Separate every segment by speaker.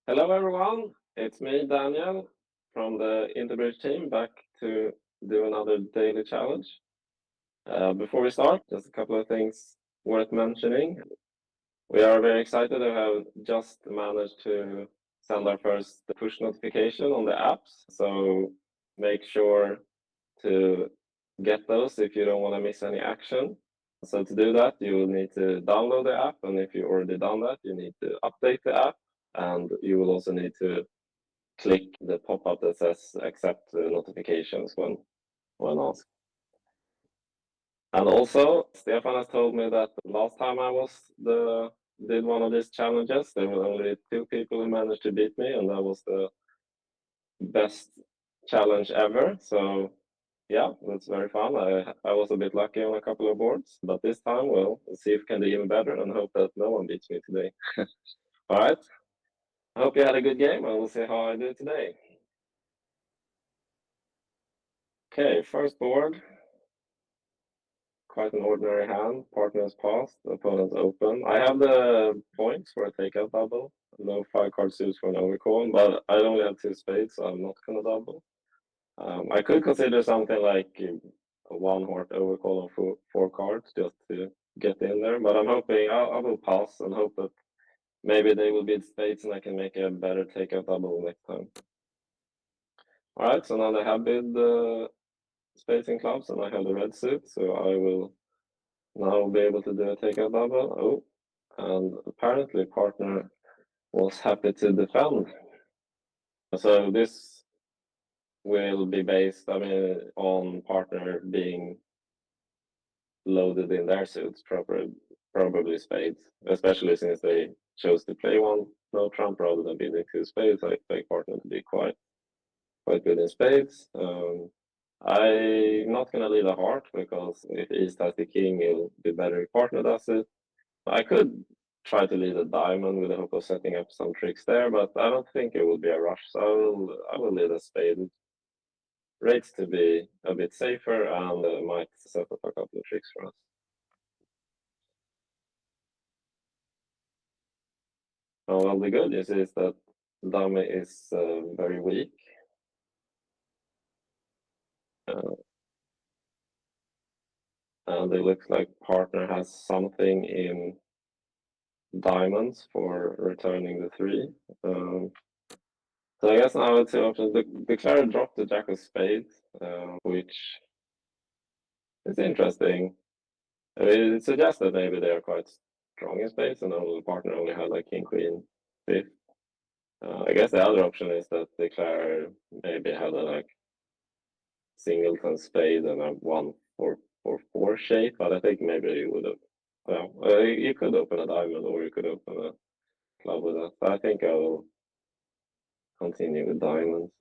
Speaker 1: Hello, everyone. It's me, Daniel, from the IntoBridge team, back to do another daily challenge. Before we start, just a couple of things worth mentioning. We are very excited to have just managed to send our first push notification on the apps. So make sure to get those if you don't want to miss any action. So to do that, you will need to download the app. And if you already done that, you need to update the app. And you will also need to click the pop-up that says accept notifications when asked. And also, Stefan has told me that last time I did one of these challenges, there were only 2 people who managed to beat me, and that was the best challenge ever. So yeah, that's very fun. I was a bit lucky on a couple of boards, but this time we'll see if we can do even better and hope that no one beats me today. All right. I hope you had a good game, and we'll see how I do today. Okay, first board. Quite an ordinary hand. Partners passed, opponents open. I have the points for a takeout double. No 5 card suits for an overcall, but I only have 2 spades, so I'm not going to double. I could consider something like a 1 heart overcall on 4 cards just to get in there, but I'm hoping I will pass and hope that maybe they will beat spades and I can make a better takeout double next time. All right, so now they have bid spades and clubs, and I have the red suit, so I will now be able to do a takeout double. Oh, and apparently partner was happy to defend. So this will be based, on partner being loaded in their suits, probably spades, especially since they chose to play one no trump rather than bidding 2 spades. I expect partner to be quite good in spades. I'm not going to lead a heart because if East has the king, it'll be better if partner does it. I could try to lead a diamond with the hope of setting up some tricks there, but I don't think it will be a rush. So I will lead a spade. Rates to be a bit safer and might set up a couple of tricks for us. Oh, well, the good news is that dummy is very weak. And it looks like partner has something in diamonds for returning the 3. So I guess now it's 2 options. The declarer dropped the jack of spades, which is interesting. It suggests that maybe they are quite strong in spades, and the partner only had like king, queen, 5th. I guess the other option is that the declarer maybe had a like singleton spade and a 1-4-4 shape, but I think maybe you would have. Well, you could open a diamond or you could open a club with that. But I think I will continue with diamonds.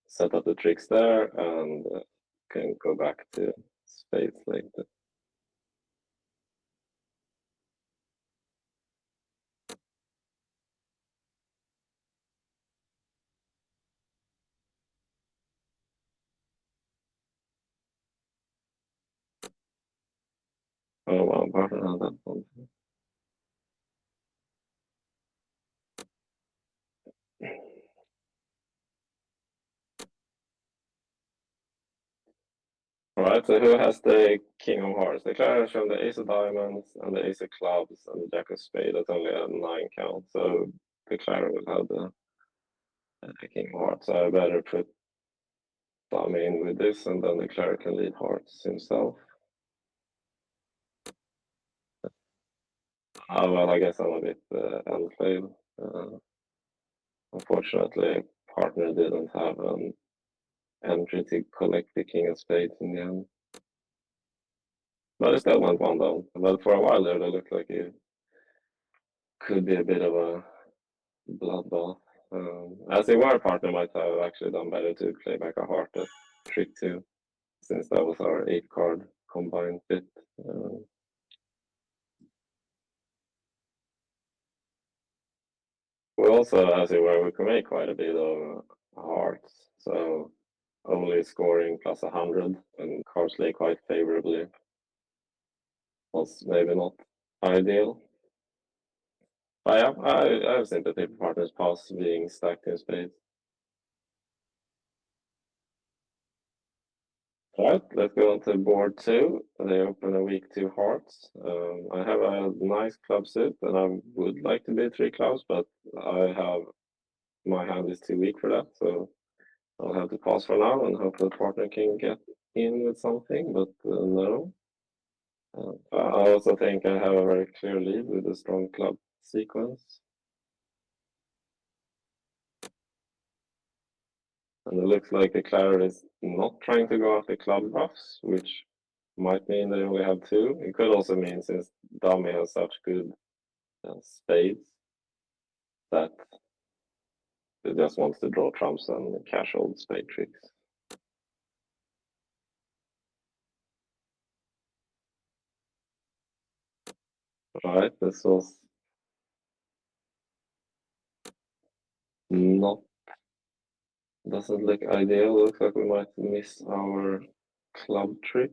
Speaker 1: Set up the tricks there and can go back to spades later. Oh wow, partner had that one. All right, so who has the king of hearts? The declarer has shown the ace of diamonds and the ace of clubs and the jack of spades. That's only a 9 count, so the declarer will have the king of hearts. So I better put dummy in with this, and then the declarer can lead hearts himself. Well, I guess I'm a bit unplayed. Unfortunately, partner didn't have an entry to collect the king of spades in the end. But it still went 1 down. But for a while there, it looked like it could be a bit of a bloodbath. As it were, partner might have actually done better to play back a heart at trick 2, since that was our 8-card combined bit. We also, as it were, we can make quite a bit of hearts. So only scoring plus 100 and cards lay quite favorably was maybe not ideal. But yeah, I have sympathy for partners pass being stacked in spades. Right, let's go on to board 2. They open a weak 2 hearts. I have a nice club suit and I would like to be 3 clubs, but my hand is too weak for that, so I'll have to pass for now and hope the partner can get in with something, but no. I also think I have a very clear lead with a strong club sequence. And it looks like the claret is not trying to go after club ruffs, which might mean they only have 2. It could also mean, since dummy has such good spades, that it just wants to draw trumps and cash old spade tricks. Alright, this was not, doesn't look ideal. Looks like we might miss our club trick.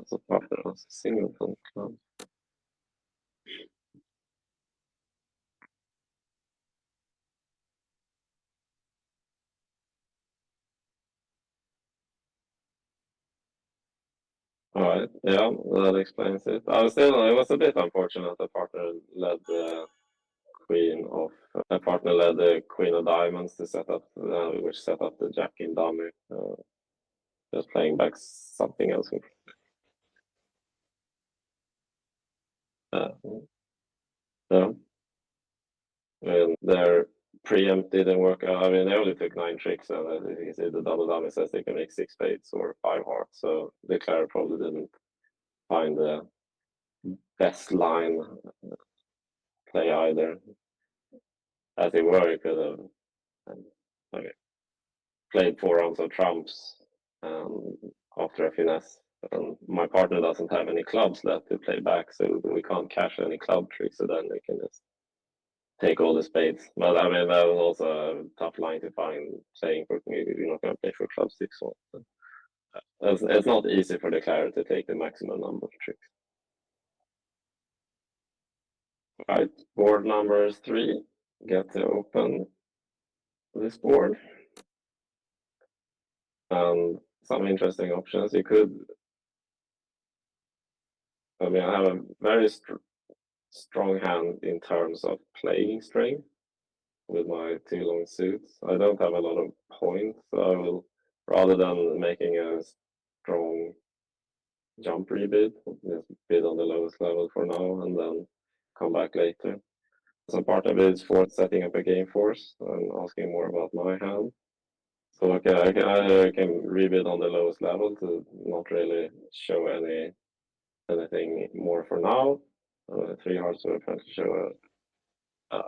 Speaker 1: Så partner has a singleton club. Alright, yeah, that explains it. I was still, it was a bit unfortunate the partner led the queen of diamonds to set up, which set up the jack in dummy. Just playing back something else. Yeah. And their preempt didn't work out. I mean, they only took 9 tricks, and you see the double dummy says they can make 6 spades or 5 hearts. So the claret probably didn't find the best line play either. As it were, it could have played 4 rounds of trumps after a finesse. And my partner doesn't have any clubs left to play back, so we can't cash any club tricks. So then they can just take all the spades. But I mean, that was also a tough line to find playing for me if you're not going to play for club 6. So it's not easy for the claret to take the maximum number of tricks. Right, board number 3. Get to open this board. And some interesting options. You could, I mean, I have a very strong hand in terms of playing strength with my 2 long suits. I don't have a lot of points, so I will, rather than making a strong jump rebid, just bid on the lowest level for now and then come back later. Some part of it is for setting up a game force and asking more about my hand. So I can rebid on the lowest level to not really show anything more for now. 3 hearts are trying to show a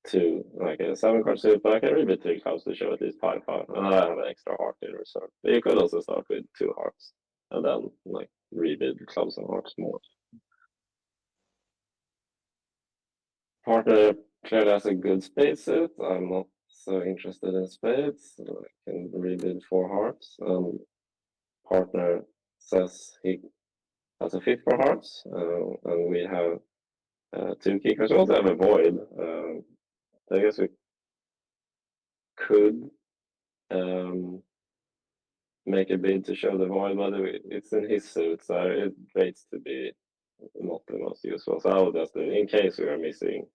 Speaker 1: 2, like a 7 card suit, but I can rebid 3 clubs to show at least 5 5, and I have an extra heart in reserve. But you could also start with 2 hearts and then like rebid clubs and hearts more. Partner clearly has a good spade suit. I'm not so interested in spades. So I can rebid 4 hearts. Partner says he has a 5th for hearts, and we have 2 kickers. We also have a void. I guess we could make a bid to show the void, but it's in his suit, so it rates to be not the most useful. So I will just, in case we are missing,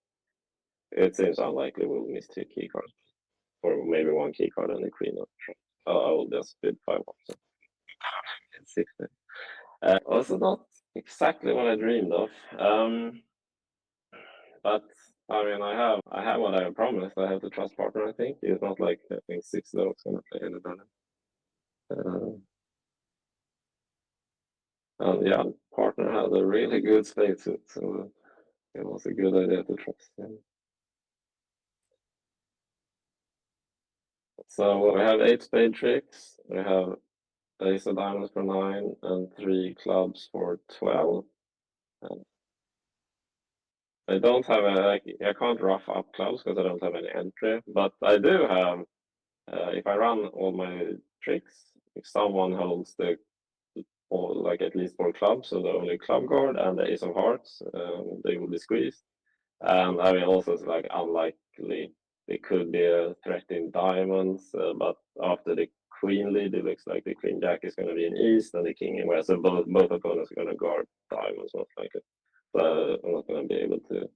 Speaker 1: it seems unlikely we'll miss 2 key cards, or maybe 1 key card and the queen of trumps. I will just bid 5 hearts. 60. Also not exactly what I dreamed of. But I mean, I have what I promised. I have to trust partner. I think it's not like I think 6 dogs gonna play any better. And yeah, partner had a really good spade suit, so it was a good idea to trust him. So we have 8 spade tricks. We have ace of diamonds for 9 and 3 clubs for 12. I don't have I can't rough up clubs because I don't have any entry, but I do have, if I run all my tricks, if someone holds the, or like at least 4 clubs, so the only club guard and the ace of hearts, they will be squeezed. And I mean, also it's like unlikely it could be a threat in diamonds, but after the queen lead, it looks like the queen jack is going to be in east and the king in west. So both opponents are going to guard diamonds most likely. So I'm not going to be able to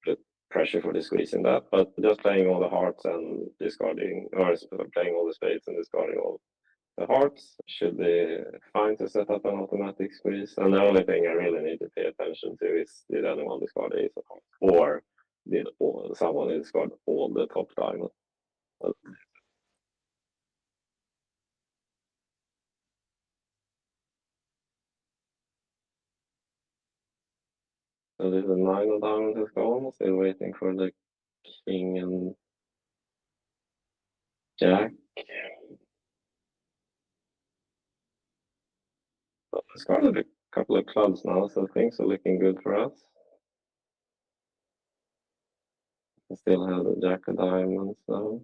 Speaker 1: put pressure for the squeeze in that. But just playing all the hearts and discarding, or playing all the spades and discarding all the hearts should be fine to set up an automatic squeeze. And the only thing I really need to pay attention to is, did anyone discard ace of hearts, or did someone discard all the top diamonds? So this is 9 of diamonds is gone. Still waiting for the king and jack. But discarded a couple of clubs now, so things are looking good for us. I still have the jack of diamonds though.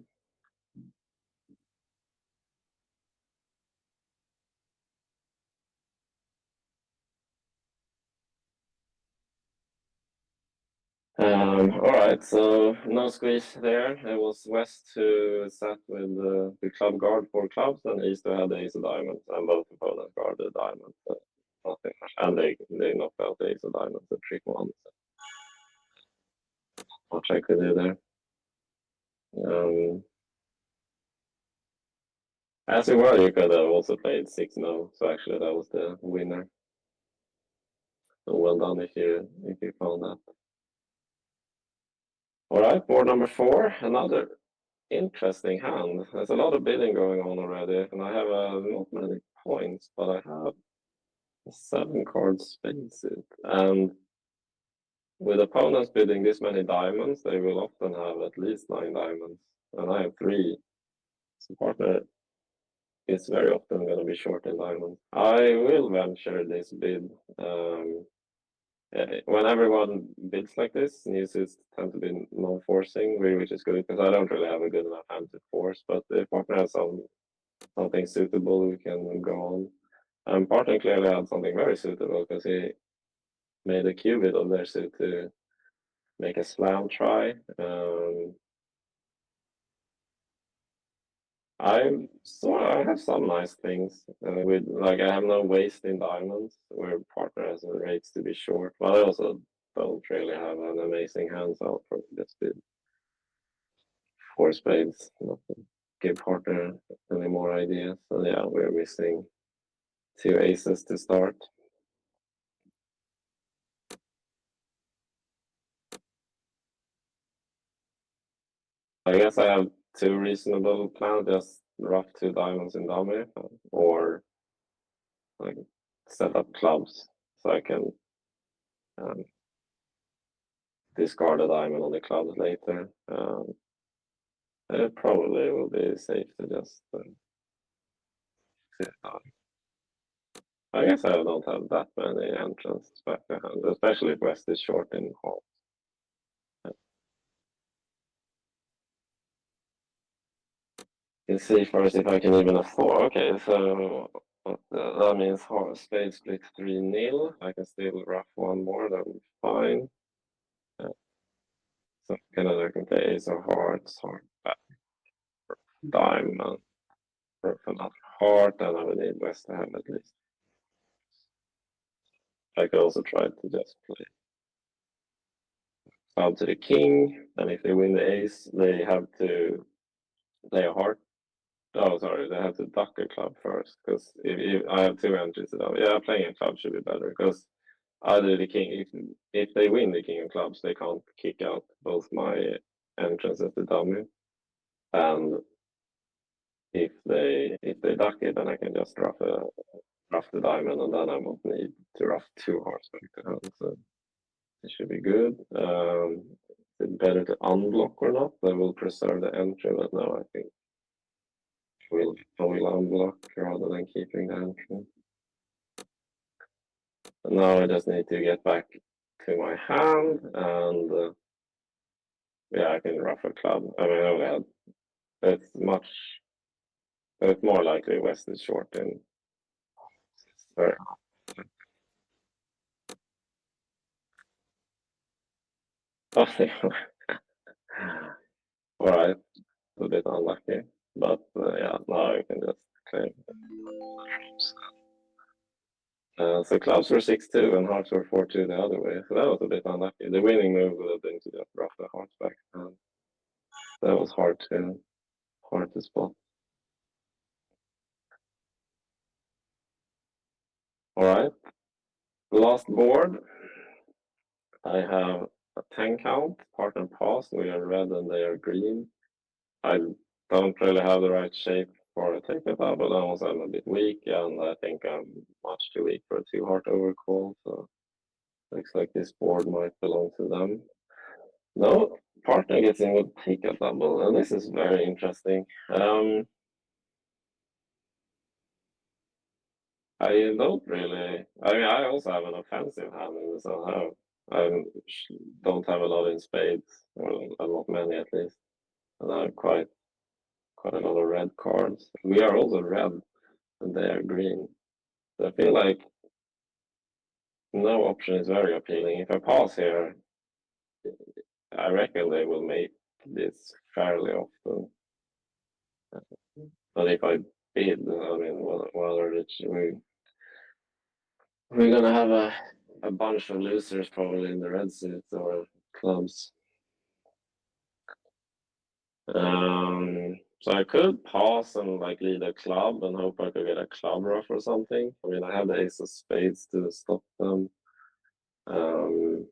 Speaker 1: All right, so no squeeze there. It was West who sat with the club guard 4 clubs, and East who had the ace of diamonds, and both opponents guarded diamonds. So nothing much. And they knocked out the ace of diamonds at trick 1. So I'll check the do there. As you were, you could have also played 6-0, so actually that was the winner. So well done if you found that. All right, board number 4, another interesting hand. There's a lot of bidding going on already, and I have not many points, but I have a 7-card spade suit. And with opponents bidding this many diamonds, they will often have at least 9 diamonds, and I have 3. So partner is very often going to be short in diamonds. I will venture this bid. When everyone bids like this, new suits tend to be non-forcing, which is good because I don't really have a good enough hand to force. But if partner has something suitable, we can go on. And partner clearly had something very suitable because he made a cubit of their suit to make a slam try. I have some nice things with, like, I have no waste in diamonds where partner has a rates to be short, but I also don't really have an amazing hands out for this bid. 4 spades, not to give partner any more ideas. So yeah, we're missing 2 aces to start. I guess I have 2 reasonable plans, just rough 2 diamonds in dummy, or like set up clubs so I can discard a diamond on the clubs later. It probably will be safe to just sit down. I guess I don't have that many entrances back to hand, especially if West is short in half. Let's see first if I can even afford. Okay, so that means spade split 3-0. I can still rough 1 more, that'll be fine. So I can play ace of hearts, heart back, diamond, rough another heart, and I would need West to have at least. I could also try to just play out to the king, and if they win the ace, they have to play a heart. Oh, sorry, they have to duck a club first, because if I have 2 entries, yeah, playing a club should be better, because either the king, if they win the king of clubs, they can't kick out both my entrances to dummy, and if they duck it, then I can just rough the diamond, and then I won't need to rough 2 hearts back to hand. So it should be good. Is it better to unblock or not? That will preserve the entry, but no, I think I will unblock rather than keeping the entry. Now I just need to get back to my hand, and yeah, I can ruff a club. I mean, I only had, it's more likely West is short in. Sorry. All right, a bit unlucky, but yeah, now I can just claim. So clubs were 6-2 and hearts were 4-2 the other way, so that was a bit unlucky. The winning move would have been to just ruff the hearts back, and that was hard to spot. All right, last board. I have a 10 count, partner pass. We are red and they are green. I don't really have the right shape for a take it up, but also I'm a bit weak, and I think I'm much too weak for a 2-heart overcall. So looks like this board might belong to them. No, partner gets in with take a double, and this is very interesting. I don't really. I mean, I also have an offensive hand in this. I don't have a lot in spades, or not many at least, and I have quite a lot of red cards. We are also red, and they are green. So I feel like no option is very appealing. If I pass here, I reckon they will make this fairly often. But if I bid, I mean, we're gonna have a bunch of losers probably in the red suits or clubs. So I could pass and like lead a club and hope I could get a club ruff or something. I mean, I have the ace of spades to stop them. Um,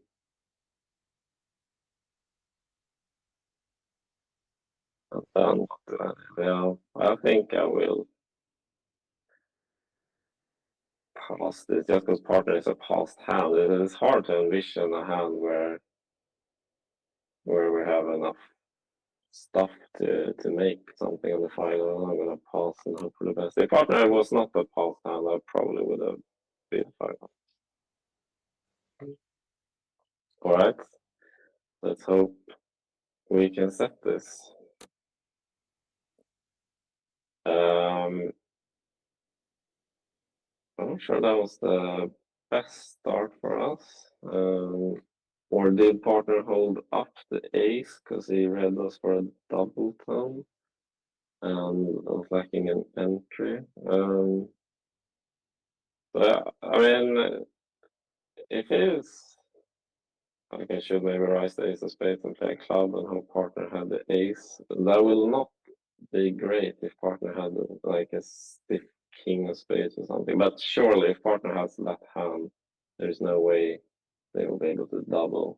Speaker 1: and then, yeah, I think I will pass this just because partner is a passed hand. It is hard to envision a hand where we have enough stuff to make something in the final. I'm gonna pass and hope for the best. If partner was not a passed hand, I probably would have been final. All right, let's hope we can set this. I'm not sure that was the best start for us. Or did partner hold up the ace because he read us for a double tone and was lacking an entry? So I mean, if it is, I should maybe rise the ace of spades and play a club and hope partner had the ace. That will not be great if partner had like a stiff king of spades or something. But surely, if partner has that hand, there's no way they will be able to double,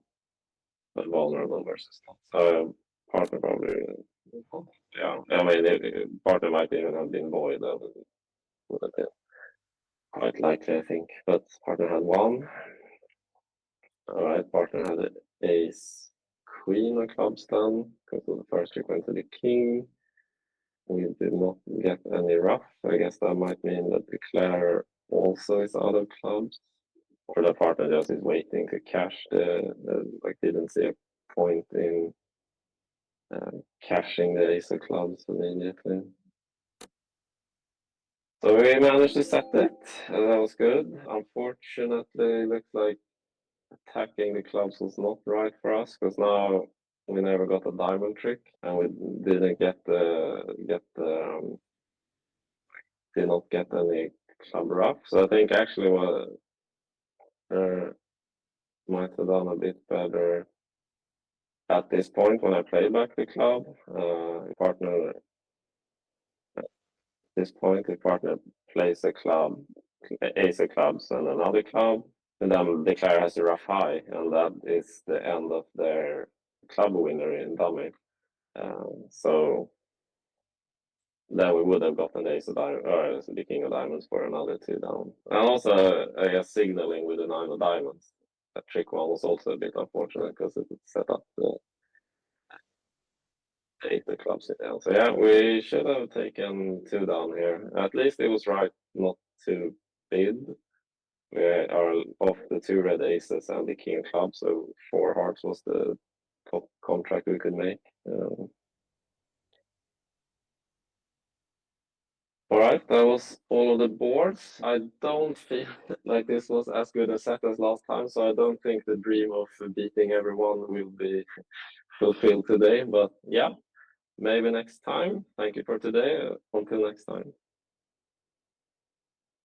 Speaker 1: but vulnerable versus not. So partner probably, yeah. I mean, partner might even have been void. That would have been quite likely, I think. But partner had one. All right, partner had an ace queen of clubs then, because of the first trick went to the king. We did not get any ruff. I guess that might mean that declare also is out of clubs. Or the partner just is waiting to cash like didn't see a point in cashing the ace of clubs immediately. So we managed to set it, and that was good. Unfortunately, it looks like attacking the clubs was not right for us because now we never got a diamond trick, and we didn't did not get any club ruff. So I think actually what might have done a bit better at this point when I play back the club. Partner at this point, the partner plays a club, ace of clubs, and another club, and then the declare has a rough high, and that is the end of their club winner in dummy. So then we would have gotten the ace of diamonds, or the king of diamonds for another 2 down. And also, I guess signaling with the 9 of diamonds. That trick one was also a bit unfortunate because it set up the 8 of clubs down. So yeah, we should have taken 2 down here. At least it was right not to bid. We are off the 2 red aces and the king club, so 4 hearts was the top contract we could make. All right, that was all of the boards. I don't feel like this was as good a set as last time, so I don't think the dream of beating everyone will be fulfilled today. But yeah, maybe next time. Thank you for today. Until next time.